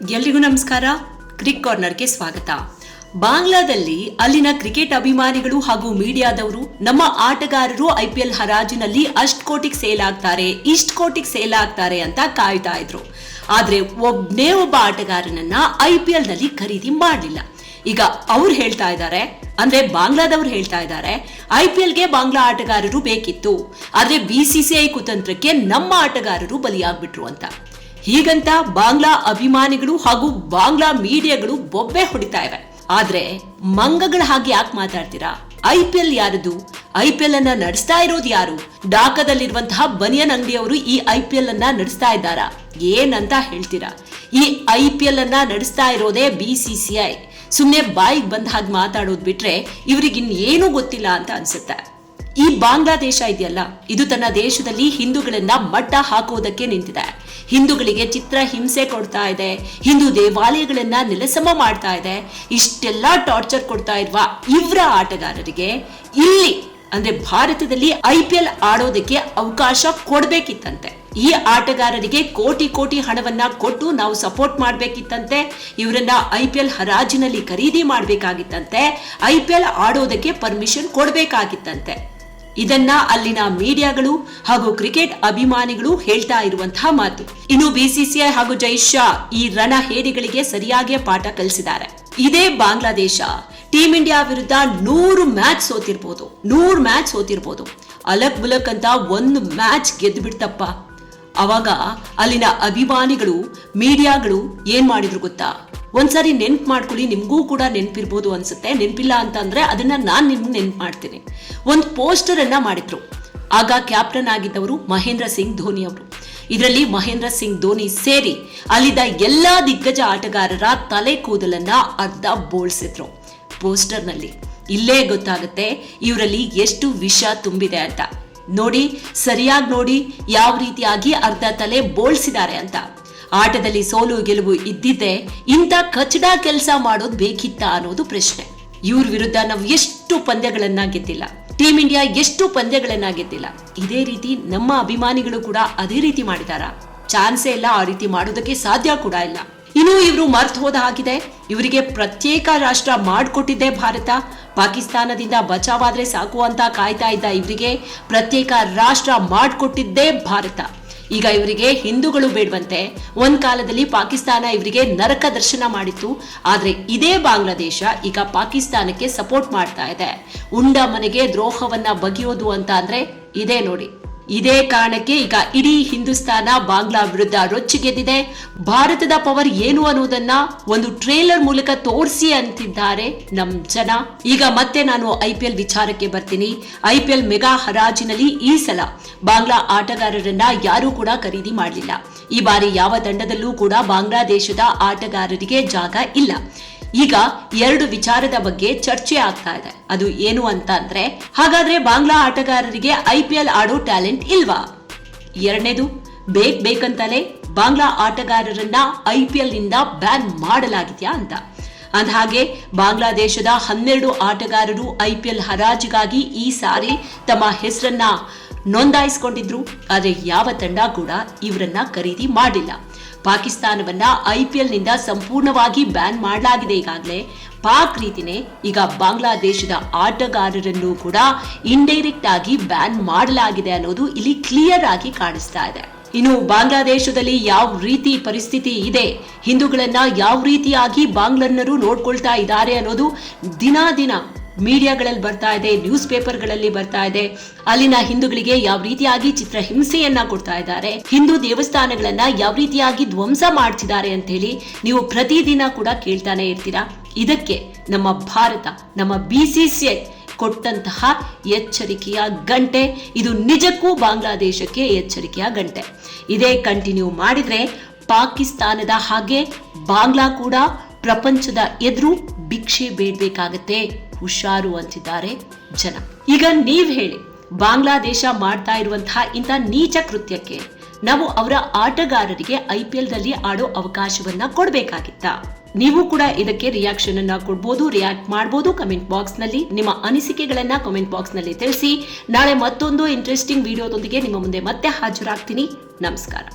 ಎಲ್ರಿಗೂ ನಮಸ್ಕಾರ. ಕ್ರಿಕ್ ಕಾರ್ನರ್ಗೆ ಸ್ವಾಗತ. ಬಾಂಗ್ಲಾದಲ್ಲಿ ಅಲ್ಲಿನ ಕ್ರಿಕೆಟ್ ಅಭಿಮಾನಿಗಳು ಹಾಗೂ ಮೀಡಿಯಾದವರು ನಮ್ಮ ಆಟಗಾರರು IPL ಹರಾಜಿನಲ್ಲಿ ಅಷ್ಟು ಕೋಟಿಗೆ ಸೇಲ್ ಆಗ್ತಾರೆ, ಇಷ್ಟು ಕೋಟಿಗೆ ಸೇಲ್ ಆಗ್ತಾರೆ ಅಂತ ಕಾಯ್ತಾ ಇದ್ರು. ಆದ್ರೆ ಒಬ್ಬ ಆಟಗಾರನನ್ನ IPL ನಲ್ಲಿ ಖರೀದಿ ಮಾಡಲಿಲ್ಲ. ಈಗ ಅವ್ರು ಹೇಳ್ತಾ ಇದ್ದಾರೆ, ಅಂದ್ರೆ ಬಾಂಗ್ಲಾದವ್ರು ಹೇಳ್ತಾ ಇದ್ದಾರೆ, IPLಗೆ ಬಾಂಗ್ಲಾ ಆಟಗಾರರು ಬೇಕಿತ್ತು, ಆದ್ರೆ BCCI ಕುತಂತ್ರಕ್ಕೆ ನಮ್ಮ ಆಟಗಾರರು ಬಲಿಯಾಗ್ಬಿಟ್ರು ಅಂತ. ಹೀಗಂತ ಬಾಂಗ್ಲಾ ಅಭಿಮಾನಿಗಳು ಹಾಗೂ ಬಾಂಗ್ಲಾ ಮೀಡಿಯಾಗಳು ಬೊಬ್ಬೆ ಹೊಡಿತಾ ಇವೆ. ಆದ್ರೆ ಮಂಗಗಳ ಹಾಗೆ ಯಾಕೆ ಮಾತಾಡ್ತೀರಾ? IPL ಯಾರದು? IPL ಅನ್ನ ನಡೆಸ್ತಾ ಇರೋದು ಯಾರು? ಢಾಕಾದಲ್ಲಿರುವಂತಹ ಬನಿಯನ್ ಅಂಗಡಿಯವರು ಈ IPL ಅನ್ನ ನಡೆಸ್ತಾ ಇದ್ದಾರಾ? ಏನಂತ ಹೇಳ್ತೀರಾ? ಈ IPL ಅನ್ನ ನಡೆಸ್ತಾ ಇರೋದೇ BCCI. ಸುಮ್ನೆ ಬಾಯಿಗೆ ಬಂದ ಹಾಗೆ ಮಾತಾಡೋದು ಬಿಟ್ರೆ ಇವ್ರಿಗಿನ್ನೇನು ಗೊತ್ತಿಲ್ಲ ಅಂತ ಅನ್ಸುತ್ತೆ. ಈ ಬಾಂಗ್ಲಾದೇಶ ಇದೆಯಲ್ಲ, ಇದು ತನ್ನ ದೇಶದಲ್ಲಿ ಹಿಂದೂಗಳನ್ನ ಮಟ್ಟ ಹಾಕೋದಕ್ಕೆ ನಿಂತಿದೆ. ಹಿಂದೂಗಳಿಗೆ ಚಿತ್ರ ಹಿಂಸೆ ಕೊಡ್ತಾ ಇದೆ, ಹಿಂದೂ ದೇವಾಲಯಗಳನ್ನ ನೆಲಸಮ ಮಾಡ್ತಾ ಇದೆ. ಇಷ್ಟೆಲ್ಲ ಟಾರ್ಚರ್ ಕೊಡ್ತಾ ಇರುವ ಇವರ ಆಟಗಾರರಿಗೆ ಇಲ್ಲಿ ಅಂದ್ರೆ ಭಾರತದಲ್ಲಿ IPL ಆಡೋದಕ್ಕೆ ಅವಕಾಶ ಕೊಡ್ಬೇಕಿತ್ತಂತೆ. ಈ ಆಟಗಾರರಿಗೆ ಕೋಟಿ ಕೋಟಿ ಹಣವನ್ನ ಕೊಟ್ಟು ನಾವು ಸಪೋರ್ಟ್ ಮಾಡ್ಬೇಕಿತ್ತಂತೆ. ಇವರನ್ನ IPL ಹರಾಜಿನಲ್ಲಿ ಖರೀದಿ ಮಾಡ್ಬೇಕಾಗಿತ್ತಂತೆ. IPL ಆಡೋದಕ್ಕೆ ಪರ್ಮಿಷನ್ ಕೊಡ್ಬೇಕಾಗಿತ್ತಂತೆ. ಇದನ್ನ ಅಲ್ಲಿನ ಮೀಡಿಯಾಗಳು ಹಾಗೂ ಕ್ರಿಕೆಟ್ ಅಭಿಮಾನಿಗಳು ಹೇಳ್ತಾ ಇರುವಂತಹ ಮಾತು. ಇನ್ನು BCCI ಹಾಗೂ ಜೈ ಶಾ ಈ ರಣ ಹೇಡಿಗಳಿಗೆ ಸರಿಯಾಗಿ ಪಾಠ ಕಲಿಸಿದ್ದಾರೆ. ಇದೇ ಬಾಂಗ್ಲಾದೇಶ ಟೀಮ್ ಇಂಡಿಯಾ ವಿರುದ್ಧ 100 ಮ್ಯಾಚ್ ಸೋತಿರ್ಬೋದು. ಅಲಕ್ ಬುಲಕ್ ಅಂತ ಒಂದು ಮ್ಯಾಚ್ ಗೆದ್ದು ಬಿಡ್ತಪ್ಪ. ಅವಾಗ ಅಲ್ಲಿನ ಅಭಿಮಾನಿಗಳು ಮೀಡಿಯಾಗಳು ಏನ್ ಮಾಡಿದ್ರು ಗೊತ್ತಾ? ಒಂದ್ಸರಿ ನೆನ್ಪು ಮಾಡ್ಕೊಳ್ಳಿ, ನಿಮ್ಗೂ ಕೂಡ ನೆನ್ಪಿರ್ಬೋದು ಅನ್ಸುತ್ತೆ. ನೆನ್ಪಿಲ್ಲ ಅಂತಂದ್ರೆ ಅದನ್ನ ನಾನ್ ನಿಮ್ಗೆ ನೆನ್ಪು ಮಾಡ್ತೀನಿ. ಒಂದು ಪೋಸ್ಟರ್ ಅನ್ನ ಮಾಡಿದ್ರು. ಆಗ ಕ್ಯಾಪ್ಟನ್ ಆಗಿದ್ದವರು ಮಹೇಂದ್ರ ಸಿಂಗ್ ಧೋನಿ ಅವರು. ಇದರಲ್ಲಿ ಮಹೇಂದ್ರ ಸಿಂಗ್ ಧೋನಿ ಸೇರಿ ಅಲ್ಲಿದ್ದ ಎಲ್ಲಾ ದಿಗ್ಗಜ ಆಟಗಾರರ ತಲೆ ಕೂದಲನ್ನ ಅರ್ಧ ಬೋಳ್ಸಿದ್ರು ಪೋಸ್ಟರ್ ನಲ್ಲಿ. ಇಲ್ಲೇ ಗೊತ್ತಾಗುತ್ತೆ ಇವರಲ್ಲಿ ಎಷ್ಟು ವಿಷ ತುಂಬಿದೆ ಅಂತ. ನೋಡಿ, ಸರಿಯಾಗಿ ನೋಡಿ ಯಾವ ರೀತಿಯಾಗಿ ಅರ್ಧ ತಲೆ ಬೋಳ್ಸಿದ್ದಾರೆ ಅಂತ. ಆಟದಲ್ಲಿ ಸೋಲು ಗೆಲುವು ಇದ್ದಿದ್ದೆ ಇಂಥ ಕಚಡ ಕೆಲಸ ಮಾಡೋದು ಬೇಕಿತ್ತ ಅನ್ನೋದು ಪ್ರಶ್ನೆ. ಇವ್ರ ವಿರುದ್ಧ ನಾವು ಎಷ್ಟು ಪಂದ್ಯಗಳನ್ನ ಗೆದ್ದಿಲ್ಲ, ಟೀಮ್ ಇಂಡಿಯಾ ಎಷ್ಟು ಪಂದ್ಯಗಳನ್ನ ಗೆದ್ದಿಲ್ಲ. ಇದೇ ರೀತಿ ನಮ್ಮ ಅಭಿಮಾನಿಗಳು ಕೂಡ ಅದೇ ರೀತಿ ಮಾಡಿದಾರ? ಚಾನ್ಸೇ ಇಲ್ಲ, ಆ ರೀತಿ ಮಾಡೋದಕ್ಕೆ ಸಾಧ್ಯ ಕೂಡ ಇಲ್ಲ. ಇನ್ನು ಇವರು ಮರ್ತು ಹೋದ ಹಾಗಿದೆ. ಇವರಿಗೆ ಪ್ರತ್ಯೇಕ ರಾಷ್ಟ್ರ ಮಾಡಿಕೊಟ್ಟಿದ್ದೆ ಭಾರತ. ಪಾಕಿಸ್ತಾನದಿಂದ ಬಚಾವಾದ್ರೆ ಸಾಕು ಅಂತ ಕಾಯ್ತಾ ಇದ್ದ ಇವರಿಗೆ ಪ್ರತ್ಯೇಕ ರಾಷ್ಟ್ರ ಮಾಡಿಕೊಟ್ಟಿದ್ದೇ ಭಾರತ. ಈಗ ಇವರಿಗೆ ಹಿಂದೂಗಳು ಬೇಡವಂತೆ. ಒಂದ್ ಕಾಲದಲ್ಲಿ ಪಾಕಿಸ್ತಾನ ಇವರಿಗೆ ನರಕ ದರ್ಶನ ಮಾಡಿತ್ತು. ಆದ್ರೆ ಇದೇ ಬಾಂಗ್ಲಾದೇಶ ಈಗ ಪಾಕಿಸ್ತಾನಕ್ಕೆ ಸಪೋರ್ಟ್ ಮಾಡ್ತಾ ಇದೆ. ಉಂಡ ಮನೆಗೆ ದ್ರೋಹವನ್ನ ಬಗೆಯೋದು ಅಂತ ಅಂದ್ರೆ ಇದೇ ನೋಡಿ. ಇದೇ ಕಾರಣಕ್ಕೆ ಈಗ ಇಡೀ ಹಿಂದೂಸ್ತಾನ ಬಾಂಗ್ಲಾ ವಿರುದ್ಧ ರೊಚ್ಚಿಗೆದ್ದಿದೆ. ಭಾರತದ ಪವರ್ ಏನು ಅನ್ನೋದನ್ನ ಒಂದು ಟ್ರೇಲರ್ ಮೂಲಕ ತೋರಿಸಿ ಅಂತಿದ್ದಾರೆ ನಮ್ ಜನ. ಈಗ ಮತ್ತೆ ನಾನು IPL ವಿಚಾರಕ್ಕೆ ಬರ್ತೀನಿ. IPL ಮೆಗಾ ಹರಾಜಿನಲ್ಲಿ ಈ ಸಲ ಬಾಂಗ್ಲಾ ಆಟಗಾರರನ್ನ ಯಾರೂ ಕೂಡ ಖರೀದಿ ಮಾಡಲಿಲ್ಲ. ಈ ಬಾರಿ ಯಾವ ತಂಡದಲ್ಲೂ ಕೂಡ ಬಾಂಗ್ಲಾದೇಶದ ಆಟಗಾರರಿಗೆ ಜಾಗ ಇಲ್ಲ. ಈಗ 2 ವಿಚಾರದ ಬಗ್ಗೆ ಚರ್ಚೆ ಆಗ್ತಾ ಇದೆ. ಅದು ಏನು ಅಂತ ಅಂದ್ರೆ, ಹಾಗಾದ್ರೆ ಬಾಂಗ್ಲಾ ಆಟಗಾರರಿಗೆ IPL ಆಡೋ ಟ್ಯಾಲೆಂಟ್ ಇಲ್ವಾ? ಎರಡನೇದು, ಬೇಕಂತಲೇ ಬಾಂಗ್ಲಾ ಆಟಗಾರರನ್ನ IPL ನಿಂದ ಬ್ಯಾನ್ ಮಾಡಲಾಗಿದ್ಯಾ ಅಂತ. ಅಂದಹಾಗೆ ಬಾಂಗ್ಲಾದೇಶದ 12 ಆಟಗಾರರು IPL ಹರಾಜಿಗಾಗಿ ಈ ಸಾರಿ ತಮ್ಮ ಹೆಸರನ್ನ ನೋಂದಾಯಿಸಿಕೊಂಡಿದ್ರು. ಆದ್ರೆ ಯಾವ ತಂಡ ಕೂಡ ಇವರನ್ನ ಖರೀದಿ ಮಾಡಿಲ್ಲ. ಪಾಕಿಸ್ತಾನವನ್ನ IPL ನಿಂದ ಸಂಪೂರ್ಣವಾಗಿ ಬ್ಯಾನ್ ಮಾಡಲಾಗಿದೆ ಈಗಾಗಲೇ. ಪಾಕ್ ರೀತಿನೇ ಈಗ ಬಾಂಗ್ಲಾದೇಶದ ಆಟಗಾರರನ್ನು ಕೂಡ ಇಂಡೈರೆಕ್ಟ್ ಆಗಿ ಬ್ಯಾನ್ ಮಾಡಲಾಗಿದೆ ಅನ್ನೋದು ಇಲ್ಲಿ ಕ್ಲಿಯರ್ ಆಗಿ ಕಾಣಿಸ್ತಾ ಇದೆ. ಇನ್ನು ಬಾಂಗ್ಲಾದೇಶದಲ್ಲಿ ಯಾವ ರೀತಿ ಪರಿಸ್ಥಿತಿ ಇದೆ, ಹಿಂದೂಗಳನ್ನ ಯಾವ ರೀತಿಯಾಗಿ ಬಾಂಗ್ಲನ್ನರು ನೋಡ್ಕೊಳ್ತಾ ಇದ್ದಾರೆ ಅನ್ನೋದು ದಿನ ಮೀಡಿಯಾಗಳಲ್ಲಿ ಬರ್ತಾ ಇದೆ, ನ್ಯೂಸ್ ಪೇಪರ್ಗಳಲ್ಲಿ ಬರ್ತಾ ಇದೆ. ಅಲ್ಲಿನ ಹಿಂದೂಗಳಿಗೆ ಯಾವ ರೀತಿಯಾಗಿ ಚಿತ್ರ ಹಿಂಸೆಯನ್ನ ಕೊಡ್ತಾ ಇದ್ದಾರೆ, ಹಿಂದೂ ದೇವಸ್ಥಾನಗಳನ್ನ ಯಾವ ರೀತಿಯಾಗಿ ಧ್ವಂಸ ಮಾಡ್ತಿದ್ದಾರೆ ಅಂತ ಹೇಳಿ ನೀವು ಪ್ರತಿದಿನ ಕೂಡ ಕೇಳ್ತಾನೆ ಇರ್ತೀರಾ. ಇದಕ್ಕೆ ನಮ್ಮ ಭಾರತ, ನಮ್ಮ BCCI ಕೊಟ್ಟಂತಹ ಎಚ್ಚರಿಕೆಯ ಗಂಟೆ ಇದು. ನಿಜಕ್ಕೂ ಬಾಂಗ್ಲಾದೇಶಕ್ಕೆ ಎಚ್ಚರಿಕೆಯ ಗಂಟೆ. ಇದೇ ಕಂಟಿನ್ಯೂ ಮಾಡಿದ್ರೆ ಪಾಕಿಸ್ತಾನದ ಹಾಗೆ ಬಾಂಗ್ಲಾ ಕೂಡ ಪ್ರಪಂಚದ ಎದುರು ಭಿಕ್ಷೆ ಬೇಡಬೇಕಾಗತ್ತೆ. ಹುಷಾರು ಅಂತಿದ್ದಾರೆ ಜನ. ಈಗ ನೀವ್ ಹೇಳಿ, ಬಾಂಗ್ಲಾದೇಶ ಮಾಡ್ತಾ ಇರುವಂತಹ ಇಂಥ ನೀಚ ಕೃತ್ಯಕ್ಕೆ ನಾವು ಅವರ ಆಟಗಾರರಿಗೆ IPL ನಲ್ಲಿ ಆಡೋ ಅವಕಾಶವನ್ನ ಕೊಡ್ಬೇಕಾಗಿತ್ತ? ನೀವು ಕೂಡ ಇದಕ್ಕೆ ರಿಯಾಕ್ಷನ್ ಅನ್ನ ಕೊಡ್ಬೋದು, ರಿಯಾಕ್ಟ್ ಮಾಡಬಹುದು. ಕಮೆಂಟ್ ಬಾಕ್ಸ್ ನಲ್ಲಿ ನಿಮ್ಮ ಅನಿಸಿಕೆಗಳನ್ನ ಕಮೆಂಟ್ ಬಾಕ್ಸ್ ನಲ್ಲಿ ತಿಳಿಸಿ. ನಾಳೆ ಮತ್ತೊಂದು ಇಂಟ್ರೆಸ್ಟಿಂಗ್ ವಿಡಿಯೋದೊಂದಿಗೆ ನಿಮ್ಮ ಮುಂದೆ ಮತ್ತೆ ಹಾಜರಾಗ್ತೀನಿ. ನಮಸ್ಕಾರ.